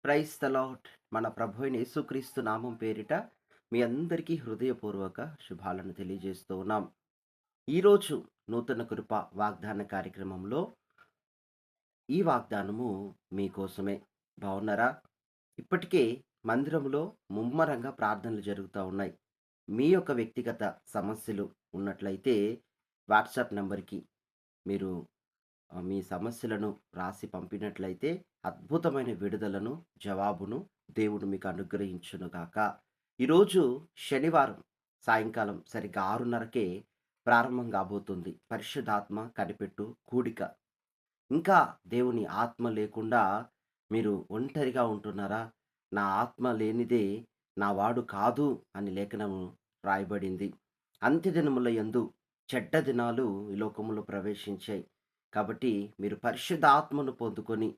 Praise the lord. మన ప్రభు అయిన యేసుక్రీస్తు నామం పేరిట మీ అందరికీ హృదయపూర్వక శుభాలను తెలియజేస్తూ ఉన్నాం. ఈరోజు నూతన కృప వాగ్దాన కార్యక్రమంలో ఈ వాగ్దానము మీకోసమే. బావున్నారా? ఇప్పటికే మందిరంలో ముమ్మరంగా ప్రార్థనలు జరుగుతా ఉన్నాయి. మీ యొక్క వ్యక్తిగత సమస్యలు ఉన్నట్లయితే వాట్సాప్ నంబర్‌కి మీరు మీ సమస్యలను రాసి పంపినట్లయితే అద్భుతమైన విడుదలను, జవాబును దేవుడు మీకు అనుగ్రహించునుగాక. ఈరోజు శనివారం సాయంకాలం సరిగ్గా 6:30కే ప్రారంభం కాబోతుంది. పరిశుద్ధాత్మ కనిపెట్టు కూడిక. ఇంకా దేవుని ఆత్మ లేకుండా మీరు ఒంటరిగా ఉంటున్నారా? నా ఆత్మ లేనిదే నా వాడు కాదు అని లేఖనము రాయబడింది. అంత్యదినముల యందు చెడ్డ దినాలు ఈ లోకములో ప్రవేశించాయి. కాబట్టి మీరు పరిశుద్ధాత్మను పొందుకొని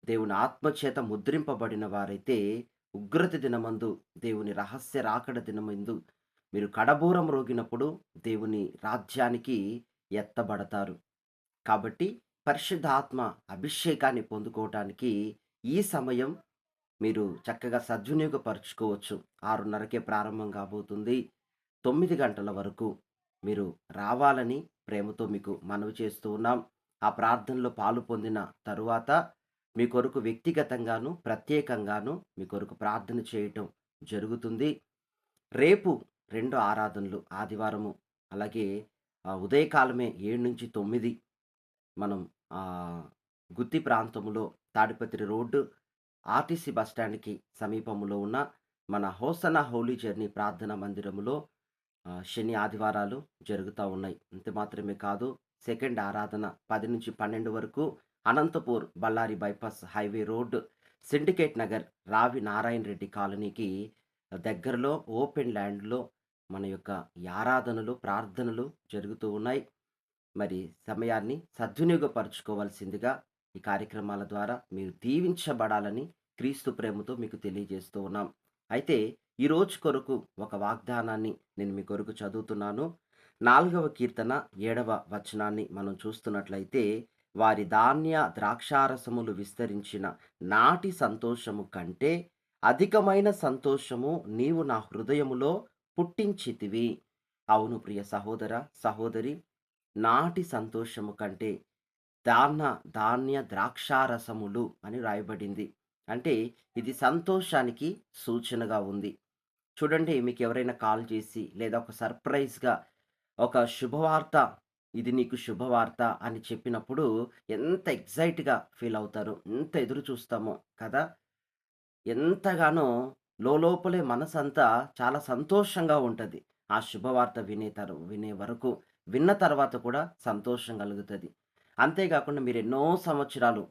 దేవుని ఆత్మ చేత ముద్రింపబడిన వారైతే ఉగ్రత దినమందు దేవుని రహస్య రాకడ దినమందు మీరు కడబూరం రోగినప్పుడు దేవుని రాజ్యానికి ఎత్తబడతారు. కాబట్టి పరిశుద్ధాత్మ అభిషేకాన్ని పొందుకోవటానికి ఈ సమయం మీరు చక్కగా సద్వినియోగపరుచుకోవచ్చు. 6:30కే ప్రారంభం కాబోతుంది. 9 గంటల వరకు మీరు రావాలని ప్రేమతో మీకు మనవి చేస్తూ ఉన్నాం. ఆ ప్రార్థనలో పాలు పొందిన తరువాత మీ కొరకు వ్యక్తిగతంగాను, ప్రత్యేకంగాను మీ కొరకు ప్రార్థన చేయటం జరుగుతుంది. రేపు 2 ఆరాధనలు ఆదివారము అలాగే ఉదయకాలమే 7-9 మనం గుత్తి ప్రాంతంలో తాడిపత్రి రోడ్డు ఆర్టీసీ బస్ స్టాండ్‌కి సమీపంలో ఉన్న మన హోసన్నా హోలీ జర్నీ ప్రార్థనా మందిరములో శని, ఆదివారాలు జరుగుతా ఉన్నాయి. అంతే మాత్రమే కాదు, సెకండ్ ఆరాధన 10-12 వరకు Anantapur, Ballari bypass highway road, Syndicate Nagar, Ravi Narayana Reddy కాలనీకి దగ్గరలో ఓపెన్ ల్యాండ్‌లో మన యొక్క ఈ ఆరాధనలు, ప్రార్థనలు జరుగుతూ ఉన్నాయి. మరి సమయాన్ని సద్వినియోగపరుచుకోవాల్సిందిగా ఈ కార్యక్రమాల ద్వారా మీరు దీవించబడాలని క్రీస్తు ప్రేమతో మీకు తెలియజేస్తూ ఉన్నాం. అయితే ఈ రోజు కొరకు ఒక వాగ్దానాన్ని నేను మీ కొరకు చదువుతున్నాను. 4వ కీర్తన 7వ వచనాన్ని మనం చూస్తున్నట్లయితే, వారి ధాన్య ద్రాక్షారసములు విస్తరించిన నాటి సంతోషము కంటే అధికమైన సంతోషము నీవు నా హృదయములో పుట్టించితివి. అవును ప్రియ సహోదర, సహోదరి, నాటి సంతోషము కంటే దాన ధాన్య ద్రాక్షారసములు అని రాయబడింది. అంటే ఇది సంతోషానికి సూచనగా ఉంది. చూడండి, మీకెవరైనా కాల్ చేసి లేదా ఒక సర్ప్రైజ్‌గా ఒక శుభవార్త, ఇది నీకు శుభవార్త అని చెప్పినప్పుడు ఎంత ఎక్సైట్‌గా ఫీల్ అవుతారో, ఎంత ఎదురు చూస్తామో కదా! ఎంతగానో లోలోపలే మనసంతా చాలా సంతోషంగా ఉంటది. ఆ శుభవార్త వినే వరకు, విన్న తర్వాత కూడా సంతోషం కలుగుతది. అంతేగాకుండా మీరెన్నో సంవత్సరాలు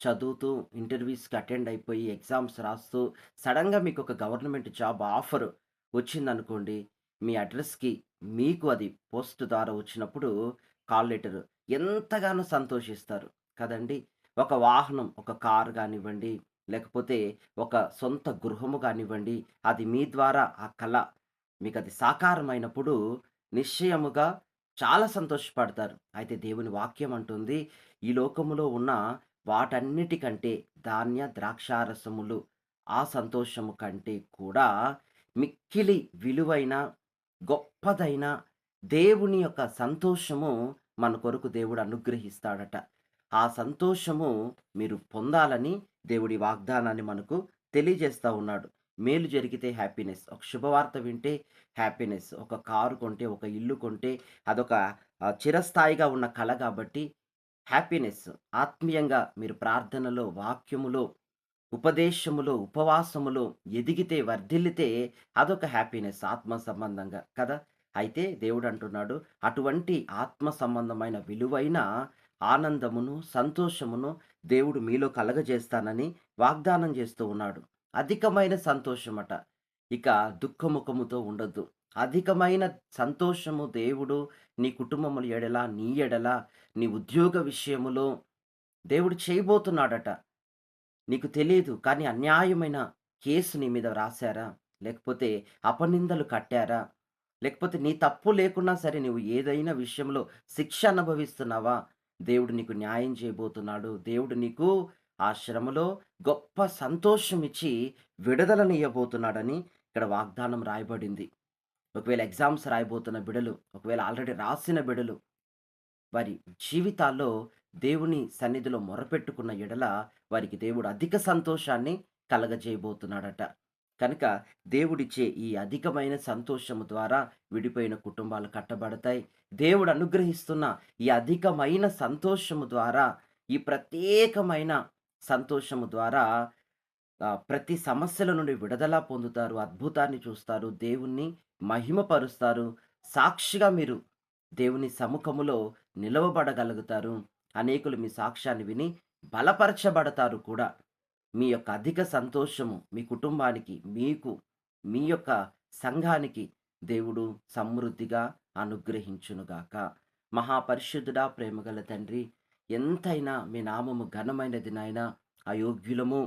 చదువుతూ, ఇంటర్వ్యూస్‌కి అటెండ్ అయిపోయి, ఎగ్జామ్స్ రాస్తూ, సడెన్‌గా మీకొక గవర్నమెంట్ జాబ్ ఆఫర్ వచ్చిందనుకోండి. మీ అడ్రెస్‌కి మీకు అది పోస్ట్ ద్వారా వచ్చినప్పుడు కాల్ లెటర్ ఎంతగానో సంతోషిస్తారు కదండీ! ఒక వాహనం, ఒక కారు గానివ్వండి, లేకపోతే ఒక సొంత గృహము గానివ్వండి, అది మీ ద్వారా ఆ కల మీకది సాకారమైనప్పుడు నిశ్చయముగా చాలా సంతోషపడతారు. అయితే దేవుని వాక్యం అంటుంది, ఈ లోకములో ఉన్న వాటన్నిటికంటే ధాన్య ద్రాక్షారసములు ఆ సంతోషము కంటే కూడా మిక్కిలి విలువైన, గొప్పదైన దేవుని యొక్క సంతోషము మన కొరకు దేవుడు అనుగ్రహిస్తాడట. ఆ సంతోషము మీరు పొందాలని దేవుడి వాగ్దానాన్ని మనకు తెలియజేస్తా ఉన్నాడు. మేలు జరిగితే హ్యాపీనెస్, ఒక శుభవార్త వింటే హ్యాపీనెస్, ఒక కారు కొంటే, ఒక ఇల్లు కొంటే అదొక చిరస్థాయిగా ఉన్న కల గాబట్టి హ్యాపీనెస్. ఆత్మీయంగా మీరు ప్రార్థనలో, వాక్యములో, ఉపదేశములో, ఉపవాసములో ఎదిగితే, వర్ధిల్లితే అదొక హ్యాపీనెస్ ఆత్మ సంబంధంగా కదా! అయితే దేవుడంటున్నాడు, అటువంటి ఆత్మ సంబంధమైన విలువైన ఆనందమును, సంతోషమును దేవుడు మీలో కలగజేస్తానని వాగ్దానం చేస్తూ ఉన్నాడు. అధికమైన సంతోషమట. ఇక దుఃఖముఖముతో ఉండొద్దు. అధికమైన సంతోషము దేవుడు నీ కుటుంబముల ఎడల, నీ ఎడల, నీ ఉద్యోగ విషయములో దేవుడు చేయబోతున్నాడట. నీకు తెలీదు. కానీ అన్యాయమైన కేసు నీ మీద రాసారా? లేకపోతే అపనిందలు కట్టారా? లేకపోతే నీ తప్పు లేకున్నా సరే నువ్వు ఏదైనా విషయంలో శిక్ష అనుభవిస్తున్నావా? దేవుడు నీకు న్యాయం చేయబోతున్నాడు. దేవుడు నీకు ఆ శ్రమలో గొప్ప సంతోషమిచ్చి విడుదలనియ్యబోతున్నాడని ఇక్కడ వాగ్దానం రాయబడింది. ఒకవేళ ఎగ్జామ్స్ రాయబోతున్న బిడ్డలు, ఒకవేళ ఆల్రెడీ రాసిన బిడ్డలు, వారి జీవితాల్లో దేవుని సన్నిధిలో మొరపెట్టుకున్న ఎడల వారికి దేవుడు అధిక సంతోషాన్ని కలగజేయబోతున్నాడట. కనుక దేవుడిచ్చే ఈ అధికమైన సంతోషము ద్వారా విడిపోయిన కుటుంబాలు కట్టబడతాయి. దేవుడు అనుగ్రహిస్తున్న ఈ అధికమైన సంతోషము ద్వారా, ఈ ప్రత్యేకమైన సంతోషము ద్వారా ప్రతి సమస్యల నుండి విడుదల పొందుతారు. అద్భుతాన్ని చూస్తారు. దేవుణ్ణి మహిమపరుస్తారు. సాక్షిగా మీరు దేవుని సముఖములో నిలవబడగలుగుతారు. అనేకులు మీ సాక్ష్యాన్ని విని బలపరచబడతారు కూడా. మీ యొక్క అధిక సంతోషము మీ కుటుంబానికి, మీకు, మీ యొక్క సంఘానికి దేవుడు సమృద్ధిగా అనుగ్రహించునుగాక. మహాపరిశుద్ధుడా, ప్రేమగల తండ్రి, ఎంతైనా మీ నామము ఘనమైనది నాయనా. అయోగ్యులము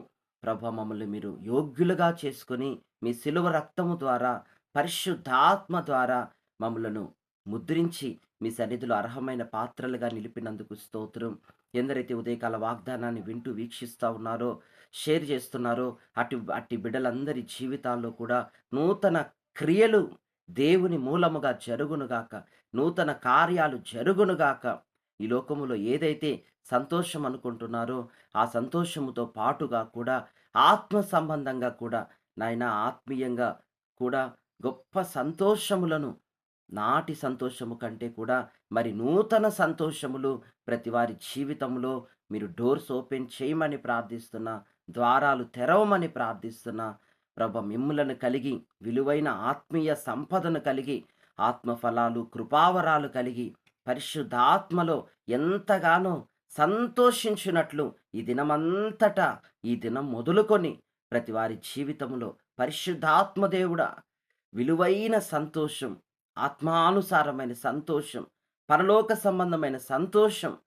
ప్రభా, మమ్మల్ని మీరు యోగ్యులుగా చేసుకొని మీ శిలువ రక్తము ద్వారా, పరిశుద్ధాత్మ ద్వారా మమ్మలను ముద్రించి మీ సన్నిధిలో అర్హమైన పాత్రలుగా నిలిపినందుకు స్తోత్రం. ఎందరైతే ఉదయకాల వాగ్దానాన్ని వింటూ వీక్షిస్తూ ఉన్నారో, షేర్ చేస్తున్నారో, అటు అట్టి బిడ్డలందరి జీవితాల్లో కూడా నూతన క్రియలు దేవుని మూలముగా జరుగునుగాక. నూతన కార్యాలు జరుగునుగాక. ఈ లోకములో ఏదైతే సంతోషం అనుకుంటున్నారో, ఆ సంతోషముతో పాటుగా కూడా ఆత్మ సంబంధంగా కూడా నాయనా, ఆత్మీయంగా కూడా గొప్ప సంతోషములను, నాటి సంతోషము కంటే కూడా మరి నూతన సంతోషములు ప్రతి వారి జీవితంలో మీరు డోర్స్ ఓపెన్ చేయమని ప్రార్థిస్తున్నా. ద్వారాలు తెరవమని ప్రార్థిస్తున్నా. ప్రభ, మిమ్ములను కలిగి విలువైన ఆత్మీయ సంపదను కలిగి, ఆత్మఫలాలు, కృపావరాలు కలిగి, పరిశుద్ధాత్మలో ఎంతగానో సంతోషించినట్లు ఈ దినమంతటా, ఈ దినం మొదలుకొని ప్రతి వారి జీవితంలో పరిశుద్ధాత్మ దేవుడా, విలువైన సంతోషం, ఆత్మానుసారమైన సంతోషం, పరలోక సంబంధమైన సంతోషం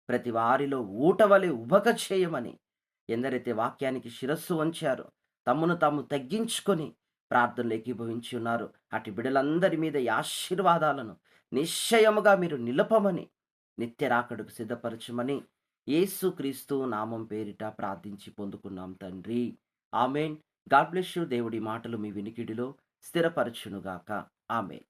ప్రతి వారిలో ఊటవలె ఉబక చేయమని, ఎందరైతే వాక్యానికి శిరస్సు వంచారో, తమ్మును తాము తగ్గించుకొని ప్రార్థనలు ఏకీభవించి ఉన్నారు, అటు బిడలందరి మీద ఈ ఆశీర్వాదాలను నిశ్చయముగా మీరు నిలపమని, నిత్య రాకడకు సిద్ధపరచమని యేసుక్రీస్తు నామం పేరిట ప్రార్థించి పొందుకున్నాం తండ్రి. ఆమెన్. God bless you. దేవుడి మాటలు మీ వినికిడిలో స్థిరపరచునుగాక. ఆమెన్.